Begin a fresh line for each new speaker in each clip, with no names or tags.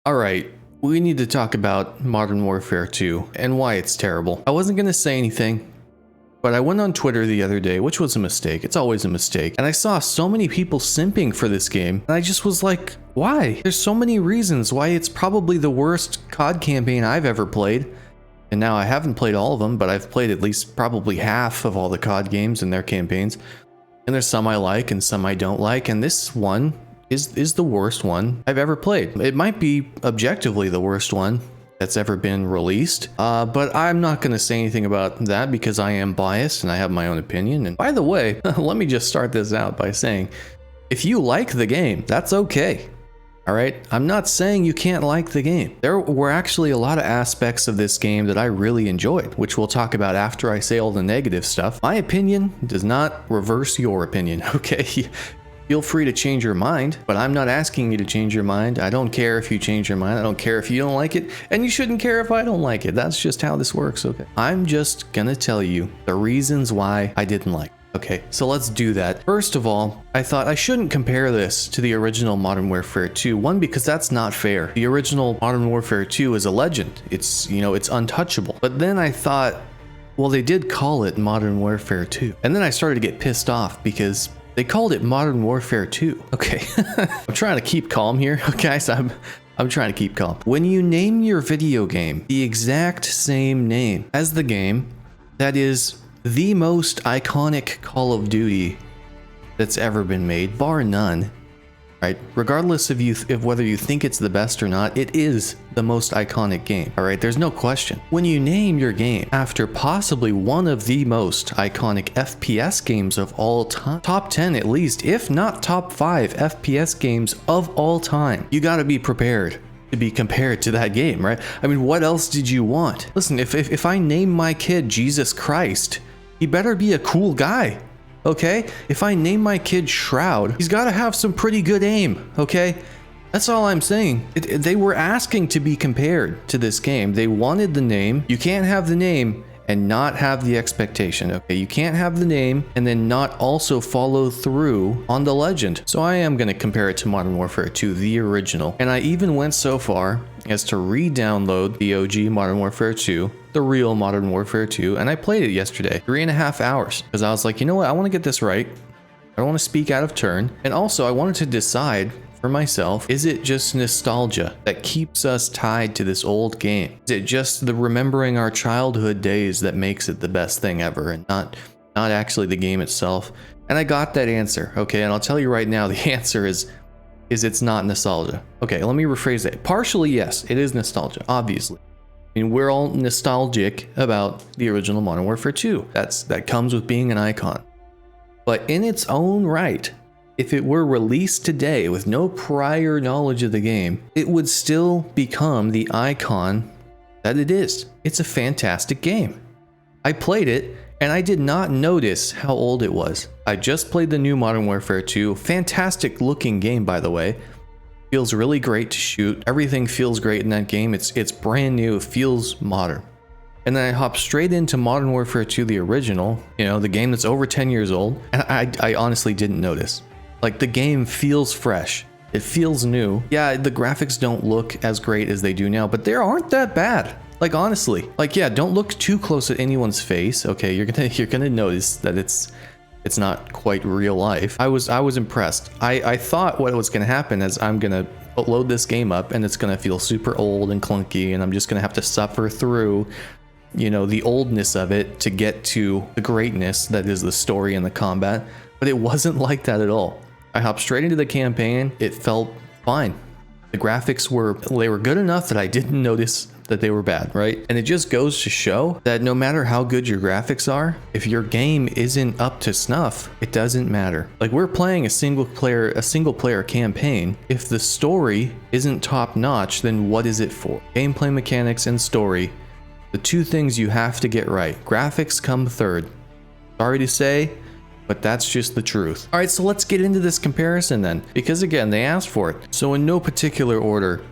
Alright, we need to talk about Modern Warfare 2 and why it's terrible. I wasn't gonna say anything, but I went on Twitter the other day, which was a mistake. It's always a mistake. And I saw so many people simping for this game, and I just was like, why? There's so many reasons why it's probably the worst COD campaign I've ever played. And now I haven't played all of them, but I've played at least probably half of all the COD games and their campaigns. And there's some I like and some I don't like, and this one is the worst one I've ever played. It might be objectively the worst one that's ever been released, but I'm not going to say anything about that because I am biased and I have my own opinion. And by the way, let me just start this out by saying, if you like the game, that's okay. All right, I'm not saying you can't like the game. There were actually a lot of aspects of this game that I really enjoyed, which we'll talk about after I say all the negative stuff. My opinion does not reverse your opinion, okay? Feel free to change your mind, but I'm not asking you to change your mind. I don't care if you change your mind. I don't care if you don't like it, and you shouldn't care if I don't like it. That's just how this works, okay? I'm just gonna tell you the reasons why I didn't like it. Okay, so let's do that. First of all, I thought I shouldn't compare this to the original Modern Warfare 2. One, because that's not fair. The original Modern Warfare 2 is a legend. It's, you know, it's untouchable. But then I thought, well, they did call it Modern Warfare 2. And then I started to get pissed off because they called it Modern Warfare 2. Okay, I'm trying to keep calm here, okay? So I'm trying to keep calm. When you name your video game the exact same name as the game that is the most iconic Call of Duty that's ever been made, bar none, right? Regardless of whether you think it's the best or not, it is the most iconic game, all right? There's no question. When you name your game after possibly one of the most iconic FPS games of all time, top 10 at least, if not top 5 FPS games of all time, you gotta be prepared to be compared to that game, right? I mean, what else did you want? Listen, if I name my kid Jesus Christ, he better be a cool guy. Okay, if I name my kid Shroud, he's got to have some pretty good aim, okay? That's all I'm saying. They were asking to be compared to this game. They wanted the name. You can't have the name and not have the expectation, okay? You can't have the name and then not also follow through on the legend. So I am going to compare it to Modern Warfare 2, the original. And I even went so far as to re-download the OG Modern Warfare 2, the real Modern Warfare 2, and I played it yesterday, 3.5 hours, because I was like, you know what, I want to get this right. I don't want to speak out of turn. And also I wanted to decide for myself, is it just nostalgia that keeps us tied to this old game? Is it just the remembering our childhood days that makes it the best thing ever and not actually the game itself? And I got that answer, okay? And I'll tell you right now, the answer is it's not nostalgia. Okay, let me rephrase that. Partially, yes, it is nostalgia, obviously. I mean, we're all nostalgic about the original Modern Warfare 2. That comes with being an icon. But in its own right, if it were released today with no prior knowledge of the game, it would still become the icon that it is. It's a fantastic game. I played it and I did not notice how old it was. I just played the new Modern Warfare 2. Fantastic looking game, by the way. Feels really great to shoot. Everything feels great in that game. It's brand new. It feels modern. And then I hopped straight into Modern Warfare 2, the original, you know, the game that's over 10 years old. And I honestly didn't notice. Like, the game feels fresh. It feels new. Yeah, the graphics don't look as great as they do now, but they aren't that bad. Like, honestly. Like, yeah, don't look too close at anyone's face. Okay, you're gonna notice that it's not quite real life. I was impressed. I thought what was gonna happen is I'm gonna load this game up and it's gonna feel super old and clunky and I'm just gonna have to suffer through, you know, the oldness of it to get to the greatness that is the story and the combat. But it wasn't like that at all. I hopped straight into the campaign. It felt fine. The graphics were good enough that I didn't notice that they were bad, right? And it just goes to show that no matter how good your graphics are, if your game isn't up to snuff, it doesn't matter. Like, we're playing a single player campaign. If the story isn't top notch, then what is it for? Gameplay mechanics and story, the two things you have to get right. Graphics come third. Sorry to say, but that's just the truth. All right, so let's get into this comparison then, because again, they asked for it. So in no particular order,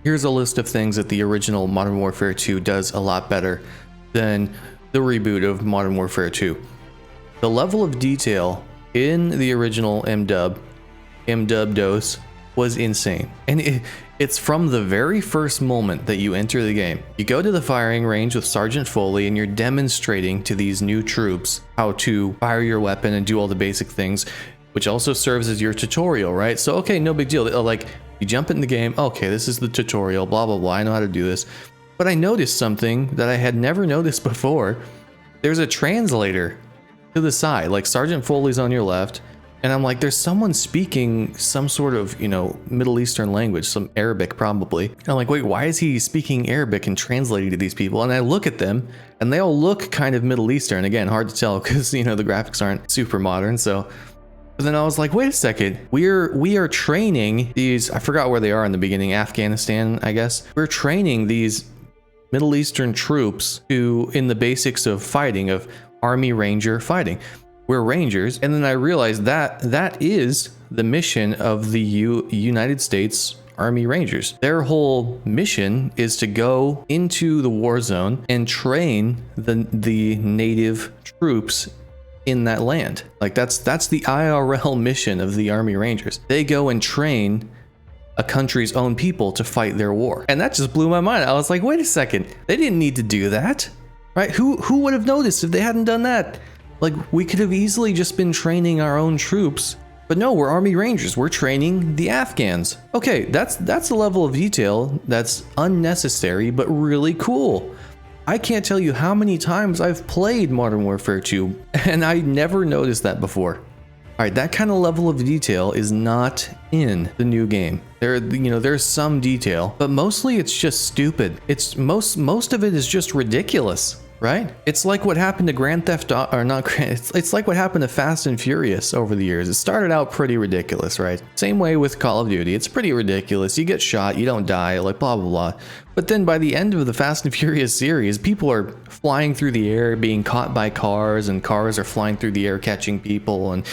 here's a list of things that the original Modern Warfare 2 does a lot better than the reboot of Modern Warfare 2. The level of detail in the original M-Dub-Dos was insane. And it's from the very first moment that you enter the game. You go to the firing range with Sergeant Foley and you're demonstrating to these new troops how to fire your weapon and do all the basic things, which also serves as your tutorial, right? So, okay, no big deal. Like, you jump in the game, okay, this is the tutorial, blah, blah, blah, I know how to do this. But I noticed something that I had never noticed before. There's a translator to the side, like Sergeant Foley's on your left, and I'm like, there's someone speaking some sort of, you know, Middle Eastern language, some Arabic probably. And I'm like, wait, why is he speaking Arabic and translating to these people? And I look at them and they all look kind of Middle Eastern. Again, hard to tell because, you know, the graphics aren't super modern. So, but then I was like, wait a second, we are training these, I forgot where they are in the beginning, Afghanistan, I guess. We're training these Middle Eastern troops in the basics of fighting, of Army Ranger fighting. We're Rangers, and then I realized that is the mission of the United States Army Rangers. Their whole mission is to go into the war zone and train the native troops in that land. Like that's the IRL mission of the Army Rangers. They go and train a country's own people to fight their war. And that just blew my mind. I was like, wait a second, they didn't need to do that, right? Who would have noticed if they hadn't done that? Like, we could have easily just been training our own troops, but no, we're Army Rangers. We're training the Afghans. Okay, that's a level of detail that's unnecessary, but really cool. I can't tell you how many times I've played Modern Warfare 2, and I never noticed that before. All right, that kind of level of detail is not in the new game. There's some detail, but mostly it's just stupid. It's most of it is just ridiculous. Right? It's like what happened to Grand Theft Auto, or not Grand, it's like what happened to Fast and Furious over the years. It started out pretty ridiculous, right? Same way with Call of Duty. It's pretty ridiculous. You get shot, you don't die, like blah, blah, blah. But then by the end of the Fast and Furious series, people are flying through the air, being caught by cars, and cars are flying through the air catching people, and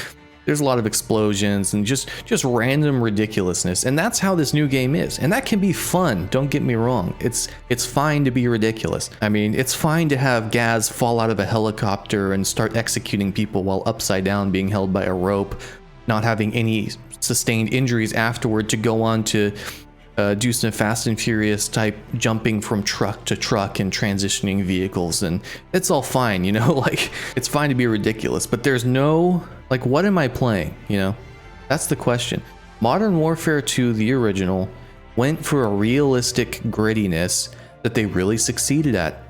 there's a lot of explosions and just random ridiculousness. And that's how this new game is. And that can be fun, don't get me wrong. It's fine to be ridiculous. I mean, it's fine to have Gaz fall out of a helicopter and start executing people while upside down being held by a rope, not having any sustained injuries afterward, to go on to do some Fast and Furious type jumping from truck to truck and transitioning vehicles, and it's all fine, you know, like it's fine to be ridiculous, but there's no, like, what am I playing, you know? That's the question. Modern Warfare 2, the original, went for a realistic grittiness that they really succeeded at.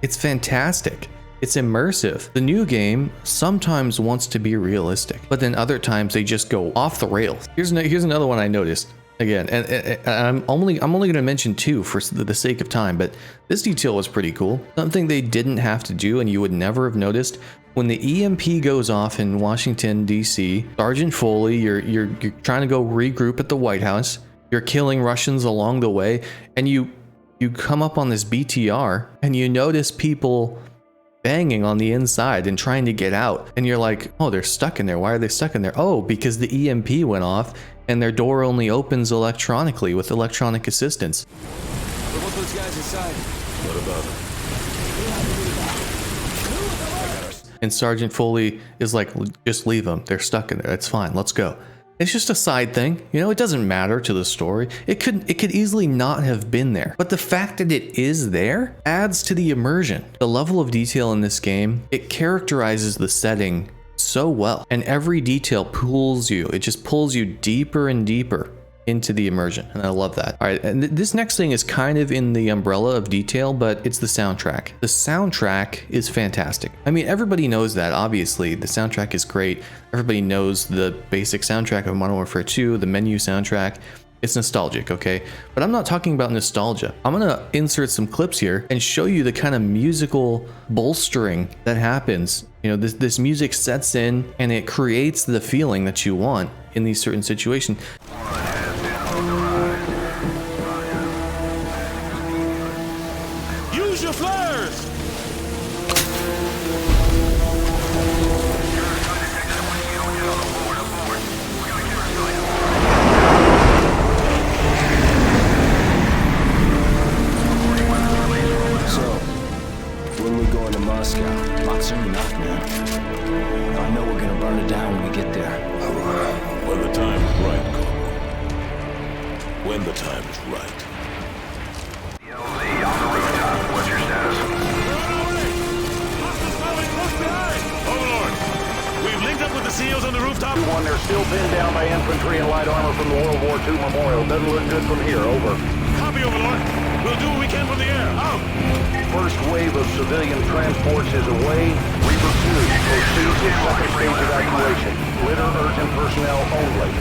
It's fantastic. It's immersive. The new game sometimes wants to be realistic, but then other times they just go off the rails. Here's another one I noticed. Again, and I'm only going to mention two for the sake of time, but this detail was pretty cool. Something they didn't have to do and you would never have noticed. When the EMP goes off in Washington, D.C., Sergeant Foley, you're trying to go regroup at the White House. You're killing Russians along the way, and you come up on this BTR and you notice people banging on the inside and trying to get out, and you're like, oh, they're stuck in there. Why are they stuck in there? Oh, because the EMP went off and their door only opens electronically with electronic assistance.
What about those guys inside? What about them?
And Sergeant Foley is like, just leave them. They're stuck in there. It's fine. Let's go. It's just a side thing. You know, it doesn't matter to the story. It could easily not have been there. But the fact that it is there adds to the immersion. The level of detail in this game, it characterizes the setting so well. And every detail pulls you. It just pulls you deeper and deeper into the immersion, and I love that. All right, and this next thing is kind of in the umbrella of detail, but it's the soundtrack. The soundtrack is fantastic. I mean, everybody knows that, obviously. The soundtrack is great. Everybody knows the basic soundtrack of Modern Warfare 2, the menu soundtrack. It's nostalgic, okay? But I'm not talking about nostalgia. I'm gonna insert some clips here and show you the kind of musical bolstering that happens. You know, this music sets in and it creates the feeling that you want in these certain situations.
Use your flares!
When we go into Moscow? Not soon enough, man. I know we're gonna burn it down when we get there.
When the time is right, Corporal.
when the time's right.
What's your status?
Overlord, we've linked up with the SEALs on the rooftop.
One, they're still pinned down by infantry and light armor from the World War II memorial. Doesn't look good from here. Over.
Copy, Overlord. We'll do what we can from the air. Out.
First wave of civilian transports is away. Reaper 2, proceed to second stage evacuation. Litter urgent personnel only.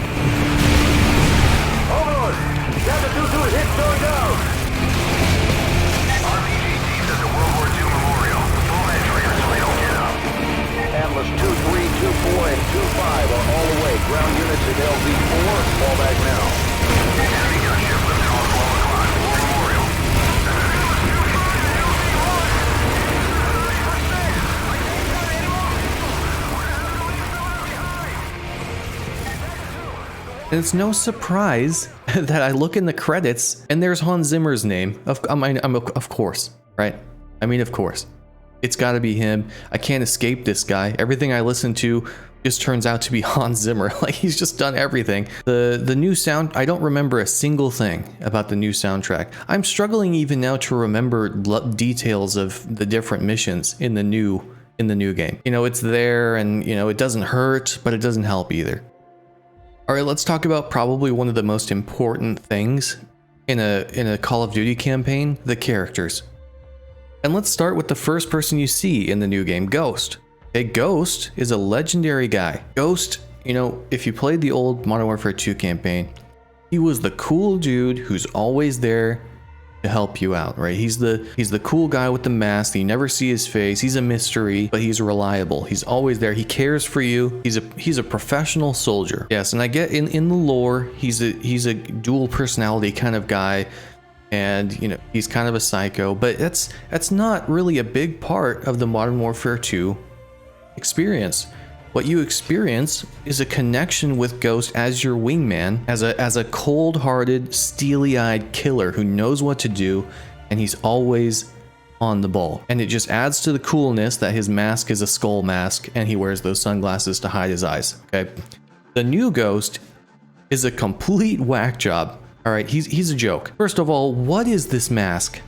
Overlord! Delta 2-2 hit going down! RPG teams at the World War II memorial. Full entry until they don't get up. Atlas 2-3, 2-4, and 2-5 are all away. Ground units at LV-4, fall back now. Enemy gunship lifted on 12 o'clock. War memorial.
And it's no surprise that I look in the credits and there's Hans Zimmer's name. Of course, right? I mean, of course. It's got to be him. I can't escape this guy. Everything I listen to just turns out to be Hans Zimmer. Like, he's just done everything. The new sound, I don't remember a single thing about the new soundtrack. I'm struggling even now to remember details of the different missions in the new game. You know, it's there and, you know, it doesn't hurt, but it doesn't help either. All right, let's talk about probably one of the most important things in a Call of Duty campaign, the characters. And let's start with the first person you see in the new game, Ghost. Okay, Ghost is a legendary guy. Ghost, you know, if you played the old Modern Warfare 2 campaign, he was the cool dude who's always there to help you out, right? He's the cool guy with the mask. You never see his face. He's a mystery, but he's reliable. He's always there. He cares for you. He's a professional soldier. Yes, and I get in the lore, he's a dual personality kind of guy, and you know, he's kind of a psycho, but that's not really a big part of the Modern Warfare 2 experience. What you experience is a connection with Ghost as your wingman, as a cold-hearted, steely-eyed killer who knows what to do, and he's always on the ball. And it just adds to the coolness that his mask is a skull mask, and he wears those sunglasses to hide his eyes. Okay, the new Ghost is a complete whack job. All right, he's a joke. First of all, what is this mask?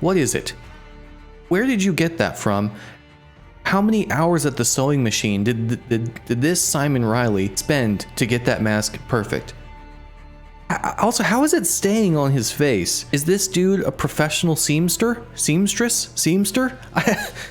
What is it? Where did you get that from? How many hours at the sewing machine did this Simon Riley spend to get that mask perfect? Also, how is it staying on his face? Is this dude a professional seamster?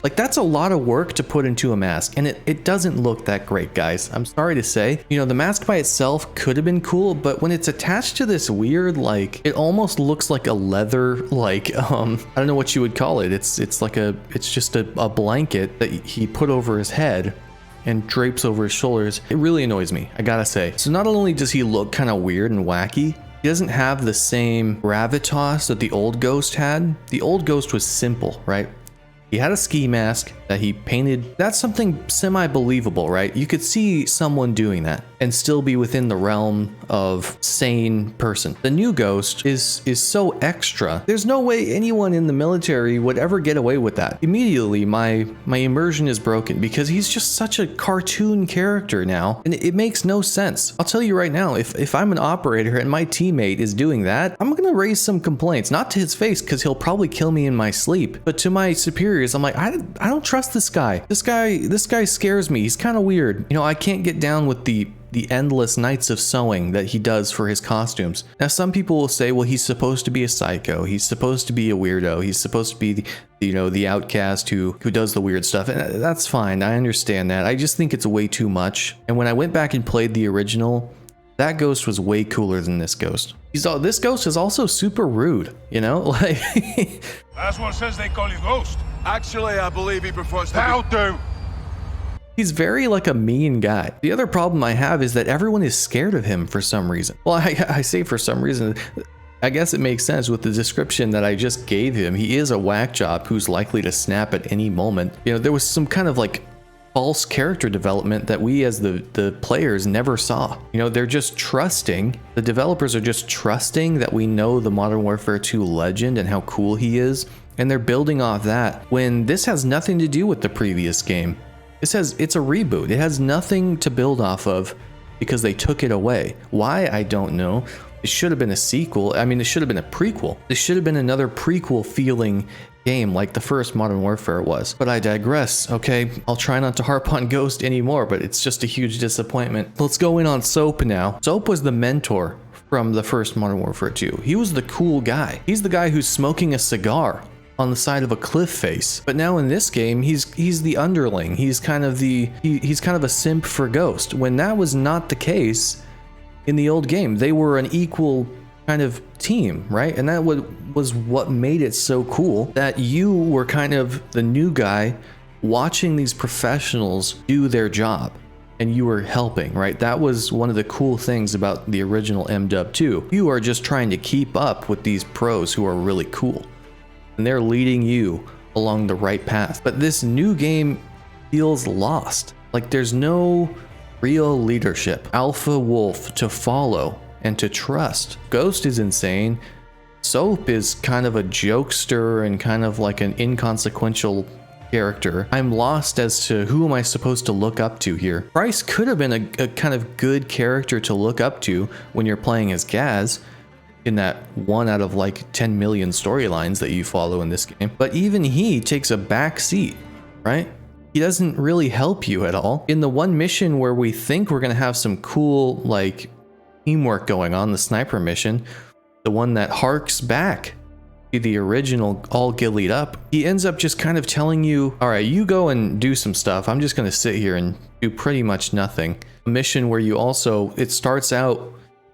Like, that's a lot of work to put into a mask, and it doesn't look that great, guys. I'm sorry to say. You know, the mask by itself could have been cool, but when it's attached to this weird, like, it almost looks like a leather, like, I don't know what you would call it. It's just a blanket that he put over his head and drapes over his shoulders. It really annoys me, I gotta say. So not only does he look kind of weird and wacky, he doesn't have the same gravitas that the old Ghost had. The old Ghost was simple, right? He had a ski mask that he painted. That's something semi-believable, right? You could see someone doing that and still be within the realm of sane person. The new Ghost is so extra. There's no way anyone in the military would ever get away with that. Immediately, my immersion is broken because he's just such a cartoon character now, and it makes no sense. I'll tell you right now, if I'm an operator and my teammate is doing that, I'm gonna raise some complaints. Not to his face, because he'll probably kill me in my sleep, but to my superiors. I'm like, I don't trust this guy. This guy scares me. He's kind of weird. You know, I can't get down with the endless nights of sewing that he does for his costumes. Now, some people will say, well, he's supposed to be a psycho. He's supposed to be a weirdo. He's supposed to be the outcast who does the weird stuff. And that's fine. I understand that. I just think it's way too much. And when I went back and played the original, that Ghost was way cooler than this Ghost. This Ghost is also super rude, you know? Like,
Last one says they call you Ghost.
Actually, I believe he prefers to
That'll do.
he's very like a mean guy. The other problem I have is that everyone is scared of him for some reason. Well, I say for some reason, I guess it makes sense with the description that I just gave him. He is a whack job who's likely to snap at any moment. You know, there was some kind of like false character development that we as the players never saw. You know, they're just trusting, the developers are just trusting that we know the Modern Warfare 2 legend and how cool he is, and they're building off that when this has nothing to do with the previous game. It's a reboot. It has nothing to build off of because they took it away. Why? I don't know. It should have been a sequel. I mean, it should have been a prequel. This should have been another prequel feeling game like the first Modern Warfare was. But I digress, okay? I'll try not to harp on Ghost anymore, but it's just a huge disappointment. Let's go in on Soap now. Soap was the mentor from the first Modern Warfare 2. He was the cool guy. He's the guy who's smoking a cigar on the side of a cliff face. But now in this game, he's the underling. He's kind of he's kind of a simp for Ghost, when that was not the case in the old game. They were an equal kind of team, right? And that was what made it so cool, that you were kind of the new guy watching these professionals do their job, and you were helping, right? That was one of the cool things about the original MW 2. You are just trying to keep up with these pros who are really cool, and they're leading you along the right path. But this new game feels lost. Like there's no real leadership, alpha wolf to follow and to trust. Ghost is insane. Soap is kind of a jokester and kind of like an inconsequential character. I'm lost as to who am I supposed to look up to here. Price could have been a kind of good character to look up to when you're playing as Gaz, in that 1 out of like 10 million storylines that you follow in this game. But even he takes a back seat, right? He doesn't really help you at all. In the one mission where we think we're gonna have some cool like teamwork going on, the sniper mission, the one that harks back to the original all gillied up, he ends up just kind of telling you, all right, you go and do some stuff. I'm just gonna sit here and do pretty much nothing. A mission where you also, it starts out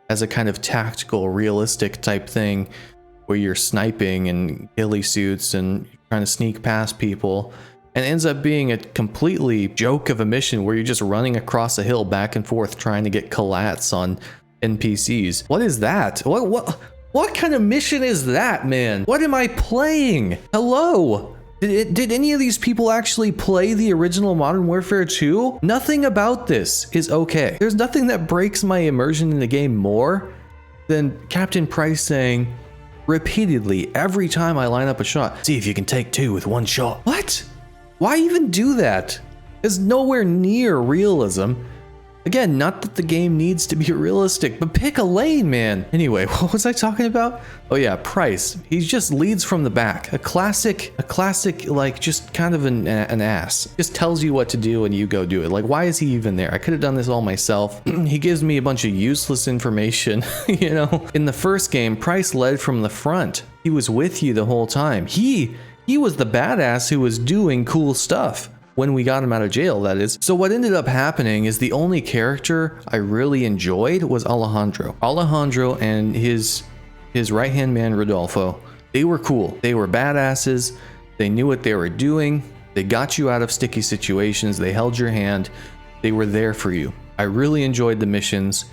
as a kind of tactical, realistic type thing where you're sniping in ghillie suits and trying to sneak past people, and ends up being a completely joke of a mission where you're just running across a hill back and forth trying to get collats on NPCs. What is that? What kind of mission is that, man? What am I playing? Hello? Did any of these people actually play the original Modern Warfare 2? Nothing about this is okay. There's nothing that breaks my immersion in the game more than Captain Price saying repeatedly every time I line up a shot, see if you can take 2 with 1 shot. What? Why even do that? It's nowhere near realism. Again, not that the game needs to be realistic, but pick a lane, man. Anyway, what was I talking about? Oh yeah, Price. He just leads from the back. A classic, like just kind of an ass. Just tells you what to do and you go do it. Like, why is he even there? I could have done this all myself. He gives me a bunch of useless information, you know? In the first game, Price led from the front. He was with you the whole time. He was the badass who was doing cool stuff. When we got him out of jail, that is. So what ended up happening is the only character I really enjoyed was Alejandro. Alejandro and his right-hand man, Rodolfo, they were cool. They were badasses. They knew what they were doing. They got you out of sticky situations. They held your hand. They were there for you. I really enjoyed the missions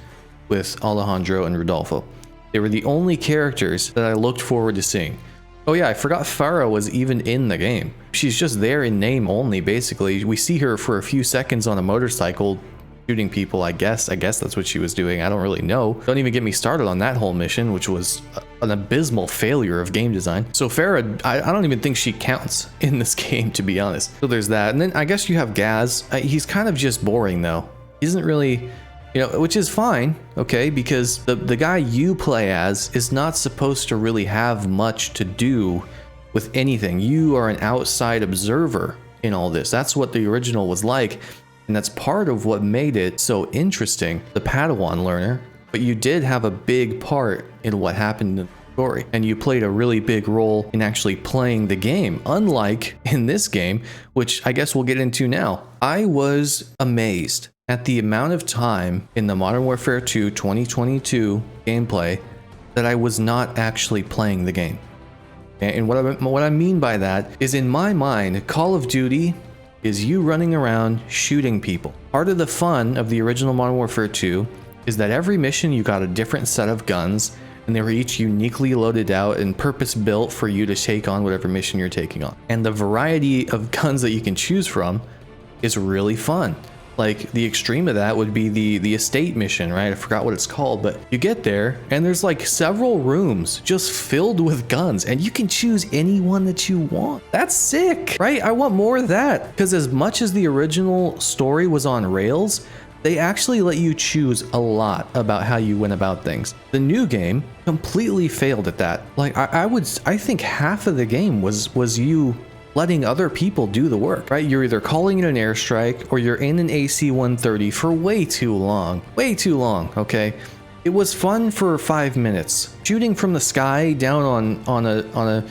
with Alejandro and Rodolfo. They were the only characters that I looked forward to seeing. Oh yeah, I forgot Farah was even in the game. She's just there in name only, basically. We see her for a few seconds on a motorcycle shooting people, I guess. That's what she was doing. I don't really know. Don't even get me started on that whole mission, which was an abysmal failure of game design. So Farah, I don't even think she counts in this game, to be honest. So there's that. And then I guess you have Gaz. He's kind of just boring though. He isn't really, you know, which is fine, okay, because the guy you play as is not supposed to really have much to do with anything. You are an outside observer in all this. That's what the original was like, and that's part of what made it so interesting, the Padawan learner. But you did have a big part in what happened in the story, and you played a really big role in actually playing the game, unlike in this game, which I guess we'll get into now. I was amazed at the amount of time in the Modern Warfare 2 2022 gameplay that I was not actually playing the game. And what I mean by that is, in my mind, Call of Duty is you running around shooting people. Part of the fun of the original Modern Warfare 2 is that every mission you got a different set of guns, and they were each uniquely loaded out and purpose built for you to take on whatever mission you're taking on. And the variety of guns that you can choose from is really fun. Like, the extreme of that would be the estate mission, right? I forgot what it's called, but you get there and there's like several rooms just filled with guns, and you can choose any one that you want. That's sick, right? I want more of that, because as much as the original story was on rails, They actually let you choose a lot about how you went about things. The new game completely failed at that. Like I think half of the game was you letting other people do the work, right? You're either calling it an airstrike or you're in an AC-130 for way too long, okay? It was fun for 5 minutes. Shooting from the sky down on a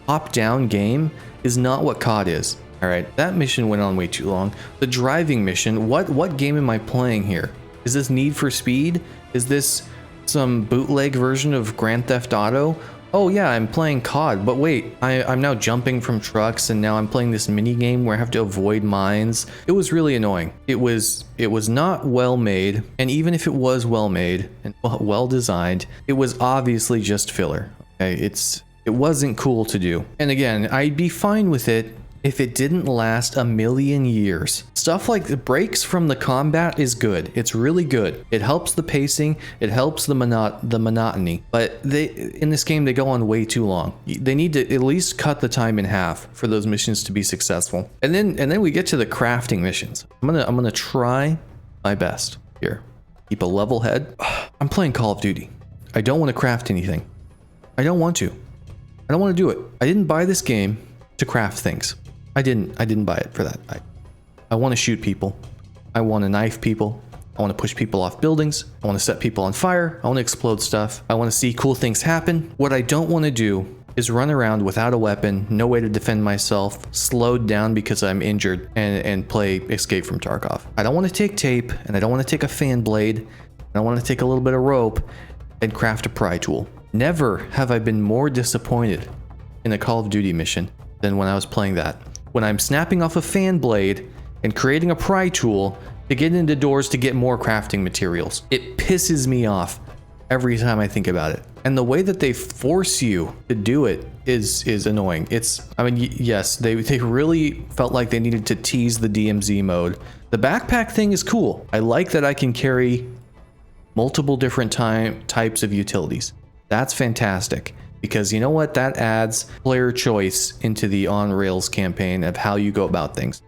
top-down game is not what COD is. All right, that mission went on way too long. The driving mission, what game am I playing here? Is this Need for Speed? Is this some bootleg version of Grand Theft Auto? Oh yeah, I'm playing COD, but wait, I'm now jumping from trucks and now I'm playing this mini game where I have to avoid mines. It was really annoying. It was not well made, and even if it was well made and well designed, it was obviously just filler. Okay, it wasn't cool to do. And again, I'd be fine with it if it didn't last a million years. Stuff like the breaks from the combat is good. It's really good. It helps the pacing. It helps the monotony. But in this game, they go on way too long. They need to at least cut the time in half for those missions to be successful. And then we get to the crafting missions. I'm gonna try my best here. Keep a level head. I'm playing Call of Duty. I don't want to craft anything. I don't want to. I don't want to do it. I didn't buy this game to craft things. I didn't buy it for that. I want to shoot people. I want to knife people. I want to push people off buildings. I want to set people on fire. I want to explode stuff. I want to see cool things happen. What I don't want to do is run around without a weapon, no way to defend myself, slowed down because I'm injured, and play Escape from Tarkov. I don't want to take tape, and I don't want to take a fan blade, and I want to take a little bit of rope and craft a pry tool. Never have I been more disappointed in a Call of Duty mission than when I was playing that. When I'm snapping off a fan blade and creating a pry tool to get into doors to get more crafting materials. It pisses me off every time I think about it. And the way that they force you to do it is annoying. Yes, they really felt like they needed to tease the DMZ mode. The backpack thing is cool. I like that I can carry multiple different types of utilities. That's fantastic. Because you know what? That adds player choice into the on-rails campaign of how you go about things.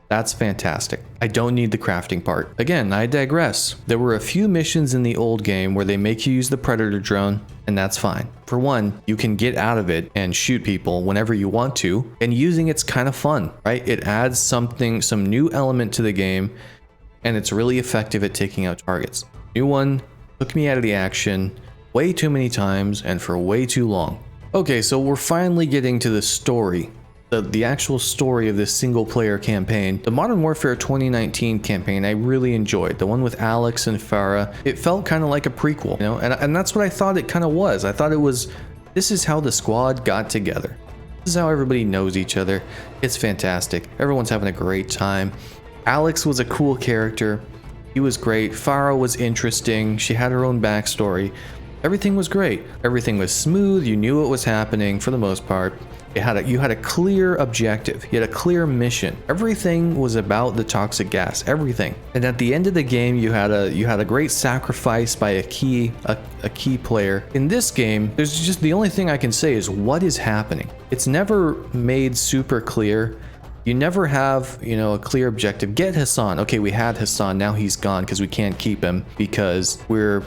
That's fantastic. I don't need the crafting part. Again, I digress. There were a few missions in the old game where they make you use the Predator drone, and that's fine. For one, you can get out of it and shoot people whenever you want to, and using it's kind of fun, right? It adds some new element to the game, and it's really effective at taking out targets. New one took me out of the action way too many times and for way too long. Okay, so we're finally getting to the story, the actual story of this single player campaign. The Modern Warfare 2019 campaign I really enjoyed, the one with Alex and Farah. It felt kind of like a prequel, you know, and that's what I thought it kind of was. I thought it was, this is how the squad got together. This is how everybody knows each other. It's fantastic. Everyone's having a great time. Alex was a cool character. He was great. Farah was interesting. She had her own backstory. Everything was great. Everything was smooth. You knew what was happening for the most part. You had a clear objective. You had a clear mission. Everything was about the toxic gas. Everything. And at the end of the game, you had a great sacrifice by a key player. In this game, there's just, the only thing I can say is what is happening. It's never made super clear. You never have, you know, a clear objective. Get Hassan. Okay, we had Hassan. Now he's gone because we can't keep him because we're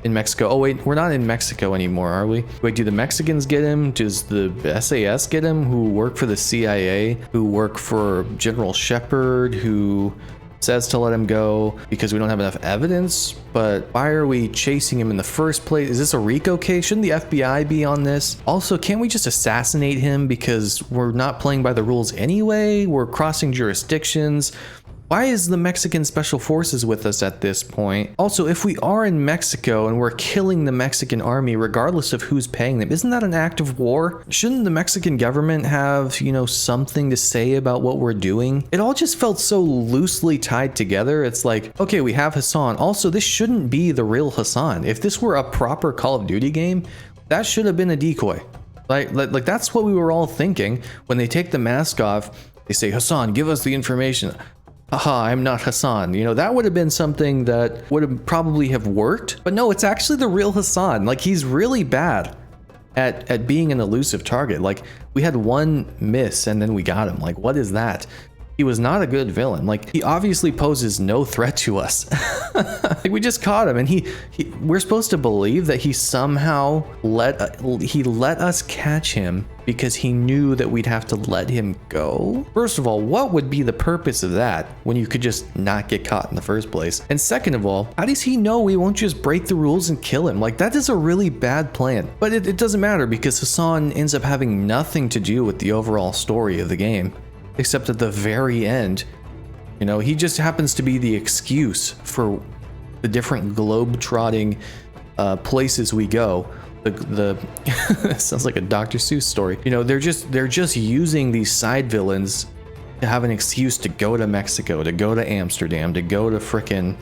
in Mexico. Oh wait, we're not in Mexico anymore, are we? Wait, do the Mexicans get him? Does the SAS get him? Who work for the CIA? Who work for General Shepard? Who says to let him go because we don't have enough evidence? But why are we chasing him in the first place? Is this a RICO case? Shouldn't the FBI be on this? Also, can't we just assassinate him because we're not playing by the rules anyway? We're crossing jurisdictions. Why is the Mexican Special Forces with us at this point? Also, if we are in Mexico and we're killing the Mexican army regardless of who's paying them, isn't that an act of war? Shouldn't the Mexican government have, you know, something to say about what we're doing? It all just felt so loosely tied together. It's like, okay, we have Hassan. Also, this shouldn't be the real Hassan. If this were a proper Call of Duty game, that should have been a decoy. Like that's what we were all thinking. When they take the mask off, they say, Hassan, give us the information. Aha, I'm not Hassan. You know, that would have been something that would have probably have worked. But no, it's actually the real Hassan. Like, he's really bad at being an elusive target. Like, we had one miss and then we got him. Like, what is that? He was not a good villain. Like, he obviously poses no threat to us. Like, we just caught him, and we're supposed to believe that he somehow let us catch him because he knew that we'd have to let him go. First of all, what would be the purpose of that when you could just not get caught in the first place? And second of all, how does he know we won't just break the rules and kill him? Like, that is a really bad plan. But it doesn't matter because Hassan ends up having nothing to do with the overall story of the game. Except at the very end, you know, he just happens to be the excuse for the different globe-trotting places we go. The sounds like a Dr. Seuss story. You know, they're just using these side villains to have an excuse to go to Mexico, to go to Amsterdam, to go to frickin'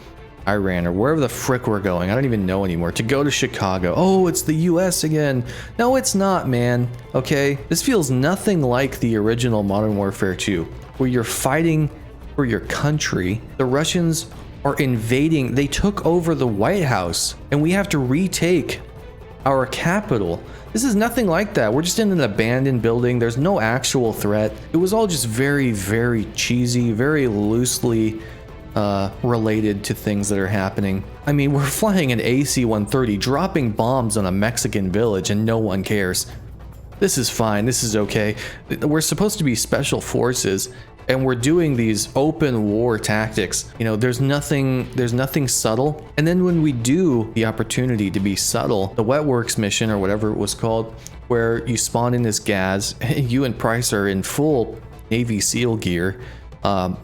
Iran, or wherever the frick we're going. I don't even know anymore. To go to Chicago. Oh, it's the US again. No, it's not, man. Okay? This feels nothing like the original Modern Warfare 2, where you're fighting for your country. The Russians are invading. They took over the White House, and we have to retake our capital. This is nothing like that. We're just in an abandoned building. There's no actual threat. It was all just very, very cheesy, very loosely related to things that are happening. I mean, we're flying an AC-130, dropping bombs on a Mexican village, and no one cares. This is fine. This is okay. We're supposed to be special forces, and we're doing these open war tactics. You know, there's nothing subtle. And then when we do the opportunity to be subtle, the Wet Works mission, or whatever it was called, where you spawn in this gas, and you and Price are in full Navy SEAL gear,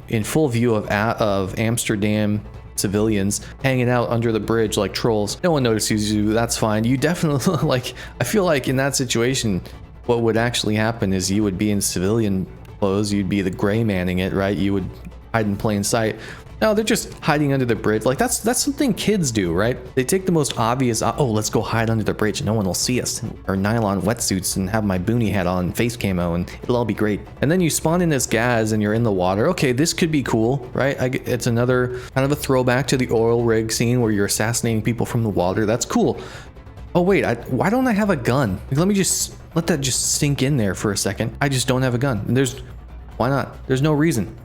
in full view of Amsterdam civilians hanging out under the bridge like trolls. No one notices you. That's fine. You definitely, like, I feel like in that situation, what would actually happen is you would be in civilian clothes. You'd be the gray manning it, right? You would hide in plain sight. No, they're just hiding under the bridge. Like, that's something kids do, right? They take the most obvious, oh, let's go hide under the bridge and no one will see us. Or nylon wetsuits and have my boonie hat on, face camo, and it'll all be great. And then you spawn in this gas and you're in the water. Okay, this could be cool, right? It's another kind of a throwback to the oil rig scene where you're assassinating people from the water. That's cool. Oh wait, why don't I have a gun? Let me just let that just sink in there for a second. I just don't have a gun. And why not? There's no reason.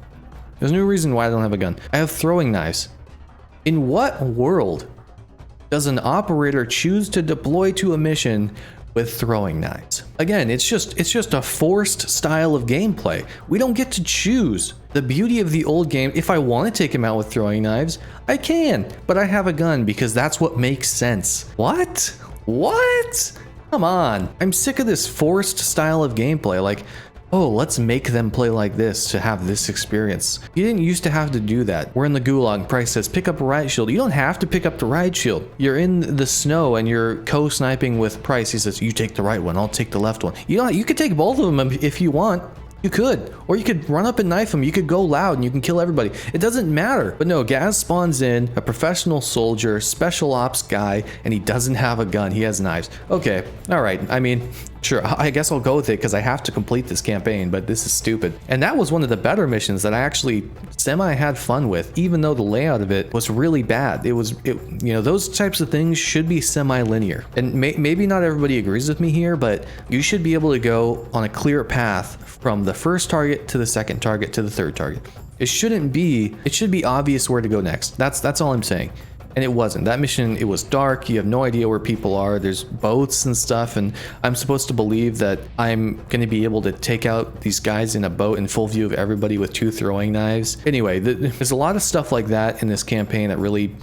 There's no reason why I don't have a gun. I have throwing knives. In what world does an operator choose to deploy to a mission with throwing knives? Again, it's just a forced style of gameplay. We don't get to choose. The beauty of the old game, if I want to take him out with throwing knives, I can, but I have a gun because that's what makes sense. What? What? Come on. I'm sick of this forced style of gameplay. Like, oh, let's make them play like this to have this experience. You didn't used to have to do that. We're in the gulag. Price says, pick up a riot shield. You don't have to pick up the riot shield. You're in the snow and you're co-sniping with Price. He says, you take the right one, I'll take the left one. You could take both of them if you want. You could, or you could run up and knife him. You could go loud and you can kill everybody. It doesn't matter. But no, Gaz spawns in, a professional soldier, special ops guy, and he doesn't have a gun. He has knives. Okay, all right. I mean, sure, I guess I'll go with it because I have to complete this campaign, but this is stupid. And that was one of the better missions that I actually semi had fun with, even though the layout of it was really bad. You know, those types of things should be semi-linear. And maybe not everybody agrees with me here, but you should be able to go on a clear path from the first target to the second target to the third target. It should be obvious where to go next. That's all I'm saying. And it wasn't. That mission, it was dark. You have no idea where people are. There's boats and stuff. And I'm supposed to believe that I'm going to be able to take out these guys in a boat in full view of everybody with 2 throwing knives. Anyway, there's a lot of stuff like that in this campaign that really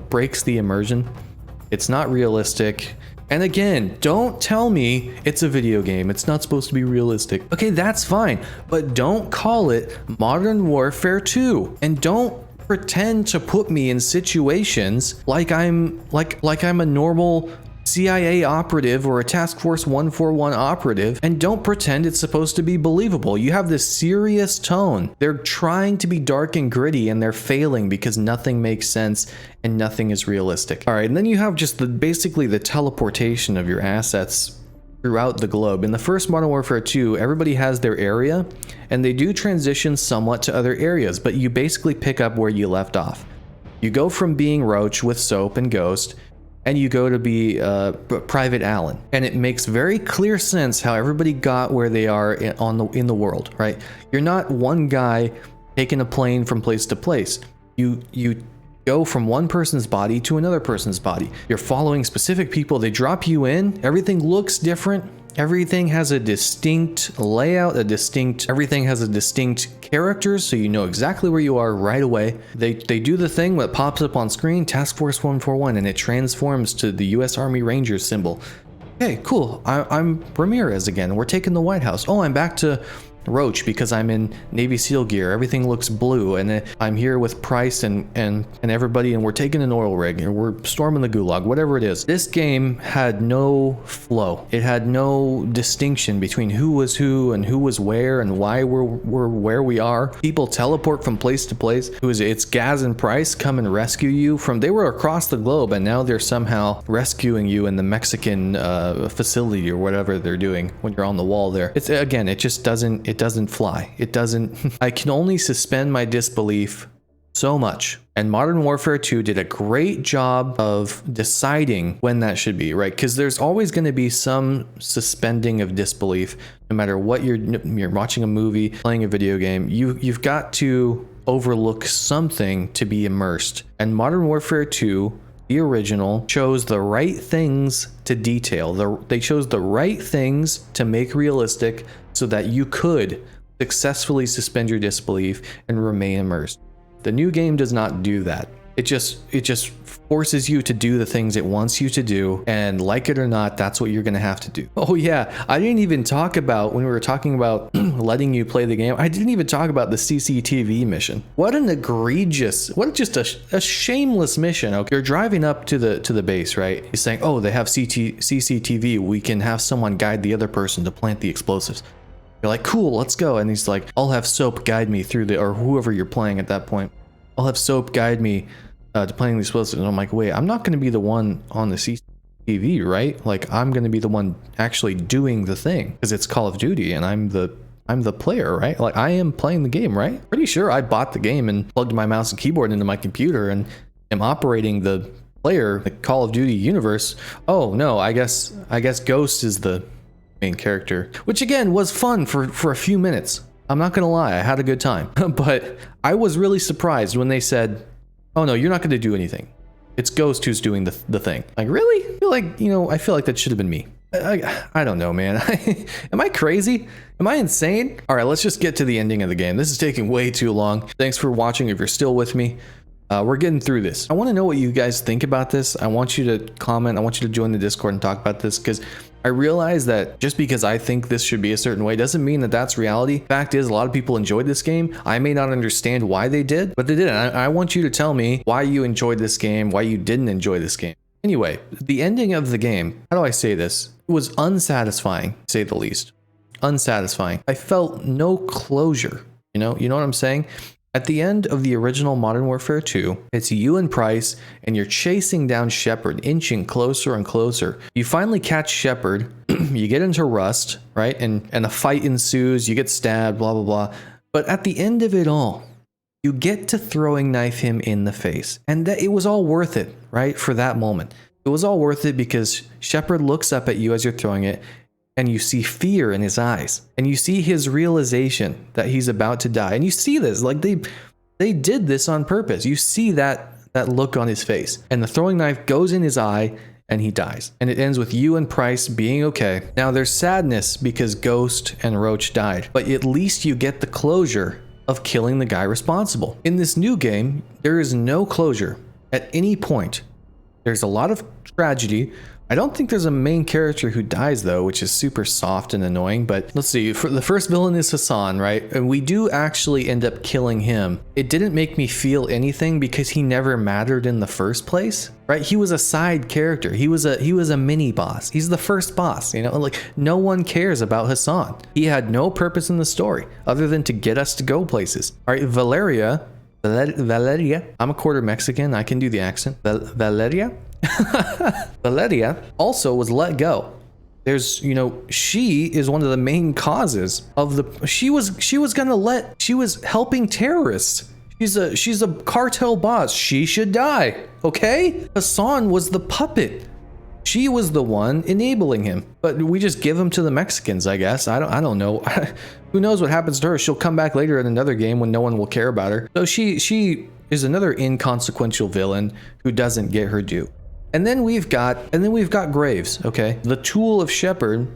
breaks the immersion. It's not realistic. And again, don't tell me it's a video game. It's not supposed to be realistic. Okay, that's fine. But don't call it Modern Warfare 2. And don't pretend to put me in situations like I'm a normal CIA operative or a Task Force 141 operative, and don't pretend it's supposed to be believable. You have this serious tone. They're trying to be dark and gritty and they're failing because nothing makes sense and nothing is realistic. All right, and then you have just basically the teleportation of your assets throughout the globe. In the first Modern Warfare 2, everybody has their area, and they do transition somewhat to other areas, but you basically pick up where you left off. You go from being Roach with Soap and Ghost, and you go to be Private Allen. And it makes very clear sense how everybody got where they are in the world, right? You're not one guy taking a plane from place to place. You go from one person's body to another person's body. You're following specific people. They drop you in. Everything looks different. Everything has a distinct layout, everything has a distinct character, so you know exactly where you are right away. They do the thing that pops up on screen, Task Force 141, and it transforms to the US Army Rangers symbol. Hey, cool. I'm Ramirez again. We're taking the White House. Oh, I'm back to Roach because I'm in Navy SEAL gear. Everything looks blue, and I'm here with Price and everybody, and we're taking an oil rig, and we're storming the gulag, whatever it is. This game had no flow. It had no distinction between who was who and who was where and why we're where we are. People teleport from place to place. It's Gaz and Price come and rescue you from, they were across the globe, and now they're somehow rescuing you in the Mexican facility or whatever they're doing when you're on the wall there. It's, again, it just doesn't fly. It doesn't. I can only suspend my disbelief so much. And Modern Warfare 2 did a great job of deciding when that should be, right? Because there's always going to be some suspending of disbelief, no matter what you're watching a movie, playing a video game. You've got to overlook something to be immersed. And Modern Warfare 2, the original, chose the right things to detail. They chose the right things to make realistic, so that you could successfully suspend your disbelief and remain immersed. The new game does not do that. It just forces you to do the things it wants you to do, and like it or not, that's what you're gonna have to do. Oh yeah, I didn't even talk about, when we were talking about letting you play the game, I didn't even talk about the CCTV mission. What an egregious, what just a shameless mission. Okay, you're driving up to the base, right? He's saying, oh, they have CCTV, we can have someone guide the other person to plant the explosives. You're like, cool, let's go. And he's like, I'll have Soap guide me through or whoever you're playing at that point. I'll have Soap guide me to playing the explosives. And I'm like, wait, I'm not going to be the one on the CCTV, right? Like, I'm going to be the one actually doing the thing, because it's Call of Duty and I'm the player, right? Like, I am playing the game, right? Pretty sure I bought the game and plugged my mouse and keyboard into my computer and am operating the player, the Call of Duty universe. Oh no, I guess Ghost is the main character, which again was fun for a few minutes. I'm not gonna lie, I had a good time. But I was really surprised when they said, oh no, you're not gonna do anything. It's Ghost who's doing the thing. Like, really? I feel like that should have been me. I don't know, man. Am I crazy? Am I insane? All right, let's just get to the ending of the game. This is taking way too long. Thanks for watching if you're still with me. We're getting through this. I want to know what you guys think about this. I want you to comment. I want you to join the Discord and talk about this, because I realize that just because I think this should be a certain way doesn't mean that that's reality. Fact is, a lot of people enjoyed this game. I may not understand why they did, but they did. I want you to tell me why you enjoyed this game, why you didn't enjoy this game. Anyway, the ending of the game, how do I say this? It was unsatisfying, to say the least. Unsatisfying. I felt no closure. You know what I'm saying? At the end of the original Modern Warfare 2, it's you and Price, and you're chasing down Shepard, inching closer and closer. You finally catch Shepard, you get into Rust, right? And a fight ensues, you get stabbed, blah, blah, blah. But at the end of it all, you get to throwing knife him in the face. And it was all worth it, right? For that moment. It was all worth it because Shepard looks up at you as you're throwing it, and you see fear in his eyes, and you see his realization that he's about to die. And you see this, like they did this on purpose. You see that look on his face, and the throwing knife goes in his eye and he dies. And it ends with you and Price being okay. Now there's sadness because Ghost and Roach died, but at least you get the closure of killing the guy responsible. In this new game, there is no closure at any point. There's a lot of tragedy. I don't think there's a main character who dies though, which is super soft and annoying, but let's see. For the first villain is Hassan, right? And we do actually end up killing him. It didn't make me feel anything because he never mattered in the first place, right? He was a side character. He was a mini boss. He's the first boss, like no one cares about Hassan. He had no purpose in the story other than to get us to go places. All right, Valeria, I'm a quarter Mexican. I can do the accent. Valeria also was let go. There's, she is one of the main causes of she was helping terrorists. She's a cartel boss. She should die. Okay? Hassan was the puppet. She was the one enabling him, but we just give him to the Mexicans, I guess. I don't know. Who knows what happens to her? She'll come back later in another game when no one will care about her. So she is another inconsequential villain who doesn't get her due. And then we've got Graves, okay? The tool of Shepard,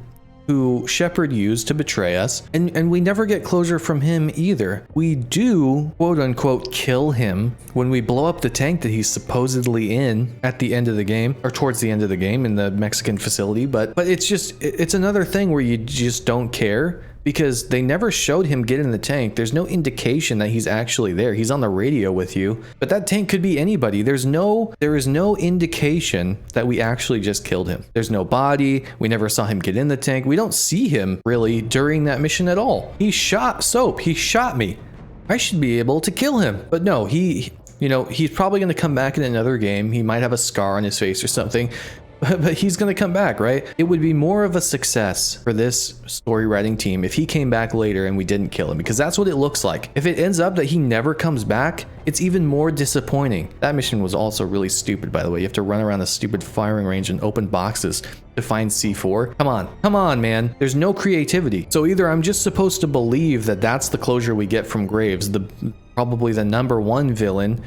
who Shepard used to betray us, and we never get closure from him either. We do, quote unquote, kill him when we blow up the tank that he's supposedly in at the end of the game, or towards the end of the game in the Mexican facility, but it's another thing where you just don't care, because they never showed him get in the tank. There's no indication that he's actually there. He's on the radio with you, but that tank could be anybody. There is no indication that we actually just killed him. There's no body. We never saw him get in the tank. We don't see him really during that mission at all. He shot Soap. He shot me. I should be able to kill him, but no, he's probably going to come back in another game. He might have a scar on his face or something, but he's going to come back, right? It would be more of a success for this story writing team if he came back later and we didn't kill him, because that's what it looks like. If it ends up that he never comes back, it's even more disappointing. That mission was also really stupid, by the way. You have to run around a stupid firing range and open boxes to find C4. Come on, man. There's no creativity. So either I'm just supposed to believe that that's the closure we get from Graves, probably the number one villain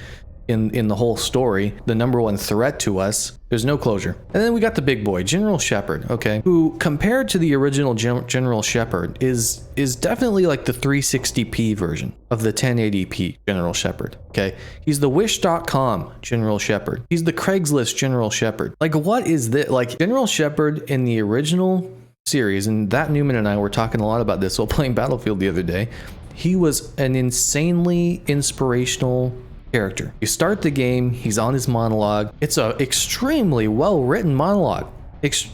in the whole story, the number one threat to us. There's no closure. And then we got the big boy, General Shepard, okay, who compared to the original General Shepard is definitely like the 360p version of the 1080p General Shepard, okay? He's the Wish.com General Shepard. He's the Craigslist General Shepard. Like, what is this? Like, General Shepard in the original series, and that Newman and I were talking a lot about this while playing Battlefield the other day, he was an insanely inspirational character. You start the game, he's on his monologue. It's a extremely well-written monologue.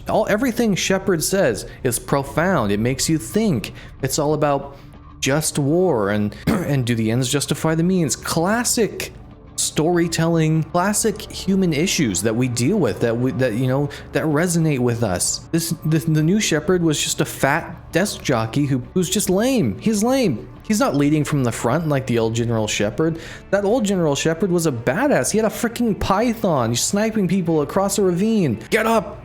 Everything Shepard says is profound. It makes you think. It's all about just war and do the ends justify the means. Classic storytelling, classic human issues that we deal with, that resonate with us. The new Shepard was just a fat desk jockey who's just lame. He's lame. He's not leading from the front like the old General Shepard. That old General Shepard was a badass. He had a freaking python. He's sniping people across a ravine. Get up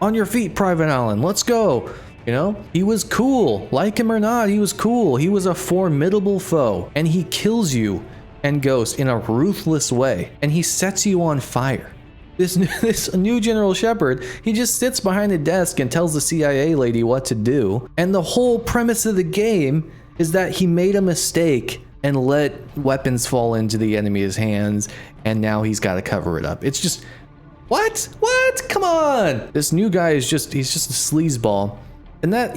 on your feet, Private Allen. Let's go. He was cool. Like him or not, he was cool. He was a formidable foe, and he kills you and Ghost in a ruthless way, and he sets you on fire. This new General Shepard, he just sits behind a desk and tells the CIA lady what to do, and the whole premise of the game is that he made a mistake and let weapons fall into the enemy's hands, and now he's got to cover it up. It's just, what? Come on! This new guy he's just a sleazeball. And that,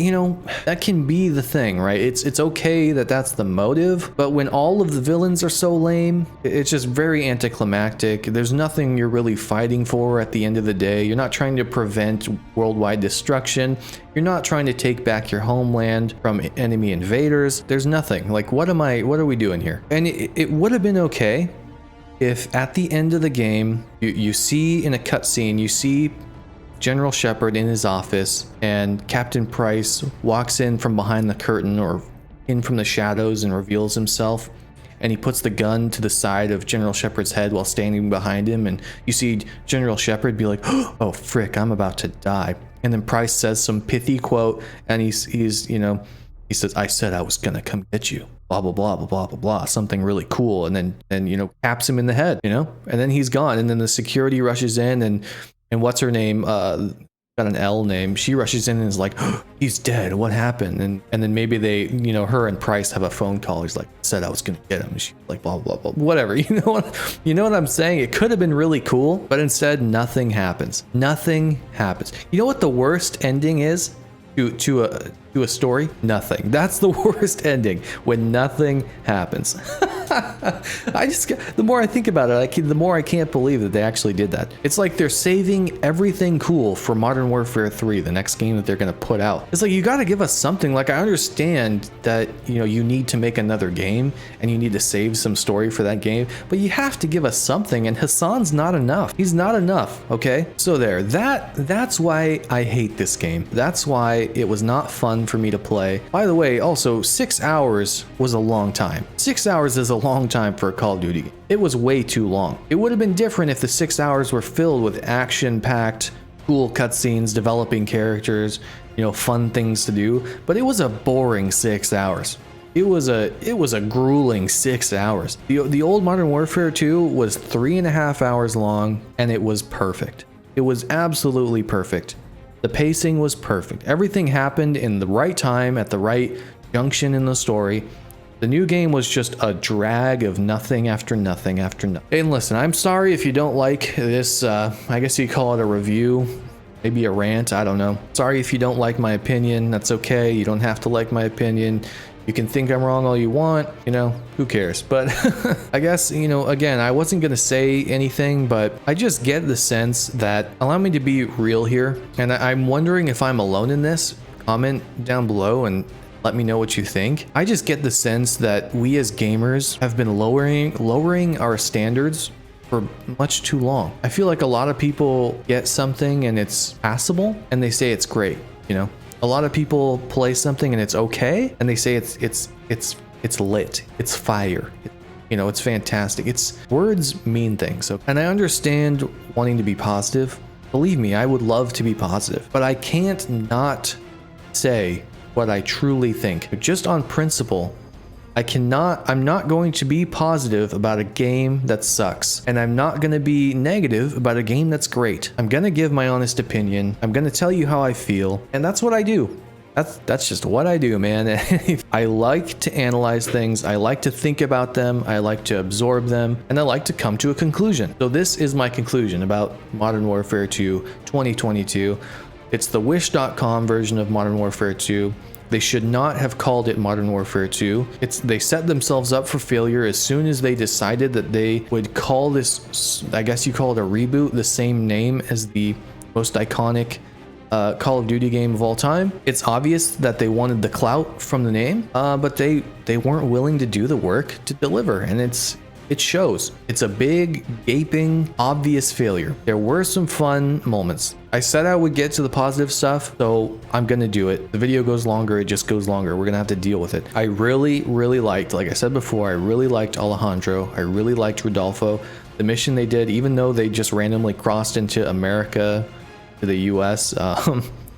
that can be the thing, right? It's okay that that's the motive, but when all of the villains are so lame, it's just very anticlimactic. There's nothing you're really fighting for at the end of the day. You're not trying to prevent worldwide destruction. You're not trying to take back your homeland from enemy invaders. There's nothing. Like, what are we doing here? And it would have been okay if at the end of the game, you see in a cutscene, you see General Shepard in his office, and Captain Price walks in from behind the curtain or in from the shadows and reveals himself, and he puts the gun to the side of General Shepard's head while standing behind him, and you see General Shepard be like, oh frick, I'm about to die. And then Price says some pithy quote, and he says, I said I was gonna come get you, blah blah blah blah blah blah blah, something really cool, and then taps him in the head, and then he's gone, and then the security rushes in, and what's her name? Got an L name. She rushes in and is like, oh, he's dead. What happened? And then maybe they, her and Price have a phone call. He's like, said I was gonna get him. And she's like, blah blah blah. Whatever. You know what I'm saying? It could have been really cool, but instead nothing happens. Nothing happens. You know what the worst ending is to a story? Nothing. That's the worst ending, when nothing happens. The more I think about it, the more I can't believe that they actually did that. It's like they're saving everything cool for Modern Warfare 3, the next game that they're going to put out. It's like, you got to give us something. Like, I understand that, you need to make another game and you need to save some story for that game, but you have to give us something, and Hassan's not enough. He's not enough, okay? So there, that's why I hate this game. That's why it was not fun for me to play. By the way, also, 6 hours was a long time. 6 hours is a long time for a Call of Duty game. It was way too long. It would have been different if the 6 hours were filled with action-packed cool cutscenes, developing characters, you know, fun things to do, but it was a boring 6 hours. It was a grueling 6 hours. The old Modern Warfare 2 was 3.5 hours long, and it was perfect. It was absolutely perfect. The pacing was perfect. Everything happened in the right time at the right junction in the story. The new game was just a drag of nothing after nothing after nothing. And listen, I'm sorry if you don't like this, I guess you call it a review, maybe a rant, I don't know. Sorry if you don't like my opinion, that's okay. You don't have to like my opinion. You can think I'm wrong all you want, you know, who cares? But I guess, you know, again, I wasn't gonna say anything, but I just get the sense that, allow me to be real here, and I'm wondering if I'm alone in this. Comment down below and let me know what you think. I just get the sense that we as gamers have been lowering our standards for much too long. I feel like a lot of people get something and it's passable and they say it's great, you know? A lot of people play something and it's okay, and they say it's lit, it's fire, you know, it's fantastic. It's words mean things, and I understand wanting to be positive. Believe me, I would love to be positive, but I can't not say what I truly think. Just on principle, I'm not going to be positive about a game that sucks, and I'm not going to be negative about a game that's great. I'm going to give my honest opinion. I'm going to tell you how I feel, and that's what I do. That's just what I do, man. I like to analyze things. I like to think about them. I like to absorb them, and I like to come to a conclusion. So this is my conclusion about Modern Warfare 2 2022. It's the Wish.com version of Modern Warfare 2. They should not have called it Modern Warfare 2. They set themselves up for failure as soon as they decided that they would call this, I guess you call it a reboot, the same name as the most iconic Call of Duty game of all time. It's obvious that they wanted the clout from the name, but they weren't willing to do the work to deliver, and it shows. It's a big, gaping, obvious failure. There were some fun moments. I said I would get to the positive stuff, so I'm gonna do it. The video goes longer, it just goes longer. We're gonna have to deal with it. I really liked, like I said before, I really liked Alejandro. I really liked Rodolfo. The mission they did, even though they just randomly crossed into America to the US,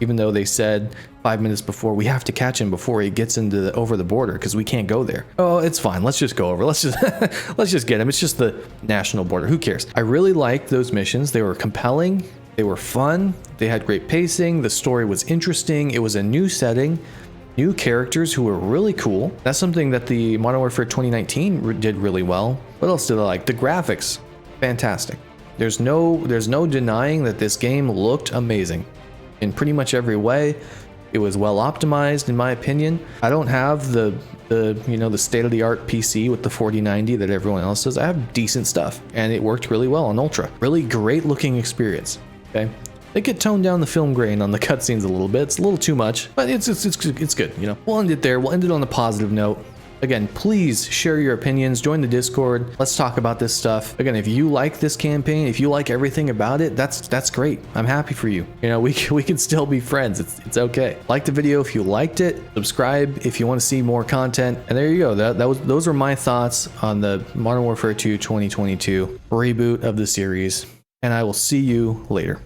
even though they said 5 minutes before, we have to catch him before he gets into over the border because we can't go there. Oh, it's fine. Let's just go over. Let's just get him. It's just the national border. Who cares? I really liked those missions. They were compelling. They were fun. They had great pacing. The story was interesting. It was a new setting, new characters who were really cool. That's something that the Modern Warfare 2019 did really well. What else did I like? The graphics, fantastic. There's no denying that this game looked amazing in pretty much every way. It was well optimized, in my opinion. I don't have the state-of-the-art PC with the 4090 that everyone else does. I have decent stuff, and it worked really well on Ultra. Really great looking experience. Okay, they could tone down the film grain on the cutscenes a little bit. It's a little too much, but it's good. You know, we'll end it there. We'll end it on a positive note. Again, please share your opinions, join the Discord. Let's talk about this stuff. Again, if you like this campaign, if you like everything about it, that's great. I'm happy for you. You know, we can still be friends. It's okay. Like the video if you liked it. Subscribe if you want to see more content. And there you go. Those are my thoughts on the Modern Warfare 2 2022 reboot of the series. And I will see you later.